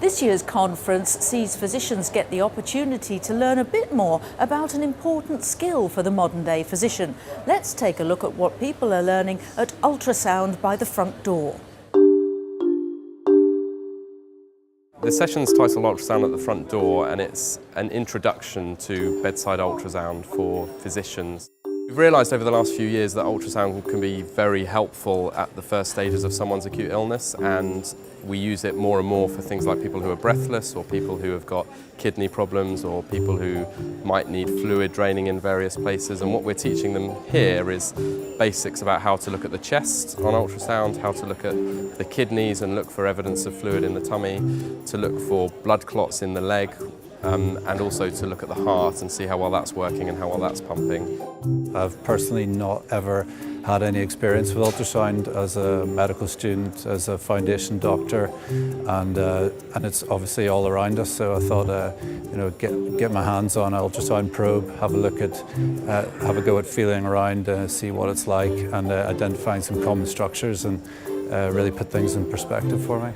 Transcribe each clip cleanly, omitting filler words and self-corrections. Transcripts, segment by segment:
This year's conference sees physicians get the opportunity to learn a bit more about an important skill for the modern-day physician. Let's take a look at what people are learning at Ultrasound by the front door. The session's titled Ultrasound at the Front Door, and it's an introduction to bedside ultrasound for physicians. We've realised over the last few years that ultrasound can be very helpful at the first stages of someone's acute illness, and we use it more and more for things like people who are breathless, or people who have got kidney problems, or people who might need fluid draining in various places. And what we're teaching them here is basics about how to look at the chest on ultrasound, how to look at the kidneys and look for evidence of fluid in the tummy, to look for blood clots in the leg, and also to look at the heart and see how well that's working and how well that's pumping. I've personally not ever had any experience with ultrasound as a medical student, as a foundation doctor, and it's obviously all around us. So I thought, get my hands on an ultrasound probe, have a look at, have a go at feeling around, see what it's like, and identifying some common structures, and really put things in perspective for me.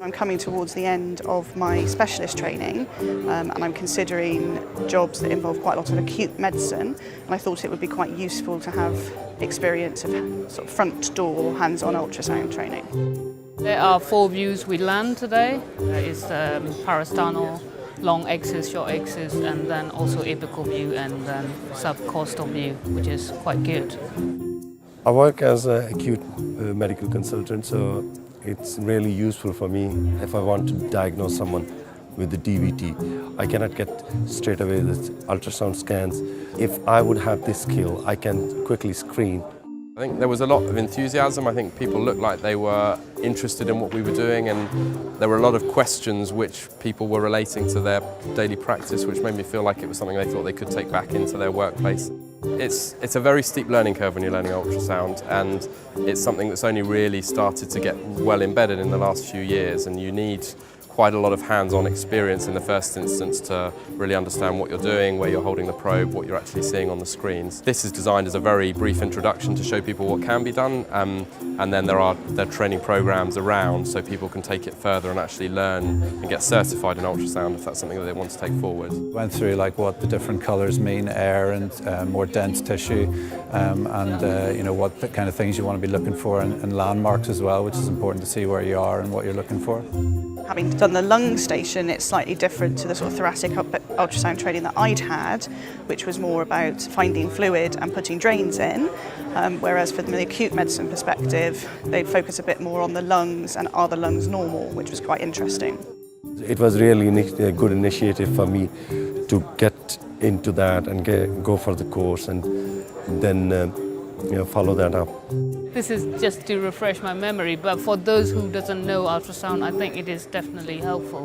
I'm coming towards the end of my specialist training, and I'm considering jobs that involve quite a lot of acute medicine, and I thought it would be quite useful to have experience of sort of front door hands-on ultrasound training. There are 4 views we learned today. There is parasternal, long axis, short axis, and then also apical view and then subcostal view, which is quite good. I work as an acute medical consultant, so it's really useful for me if I want to diagnose someone with the DVT. I cannot get straight away the ultrasound scans. If I would have this skill, I can quickly screen. I think there was a lot of enthusiasm. I think people looked like they were interested in what we were doing, and there were a lot of questions which people were relating to their daily practice, which made me feel like it was something they thought they could take back into their workplace. It's a very steep learning curve when you're learning ultrasound, and it's something that's only really started to get well embedded in the last few years, and you need quite a lot of hands-on experience in the first instance to really understand what you're doing, where you're holding the probe, what you're actually seeing on the screens. This is designed as a very brief introduction to show people what can be done, and then there are training programs around so people can take it further and actually learn and get certified in ultrasound if that's something that they want to take forward. Went through like what the different colours mean, air and more dense tissue, and what the kind of things you want to be looking for, and landmarks as well, which is important to see where you are and what you're looking for. Having done the lung station, it's slightly different to the sort of thoracic ultrasound training that I'd had, which was more about finding fluid and putting drains in, whereas from the acute medicine perspective, they focus a bit more on the lungs and are the lungs normal, which was quite interesting. It was really a good initiative for me to get into that and go for the course, and then follow that up. This is just to refresh my memory, but for those who doesn't know ultrasound, I think it is definitely helpful.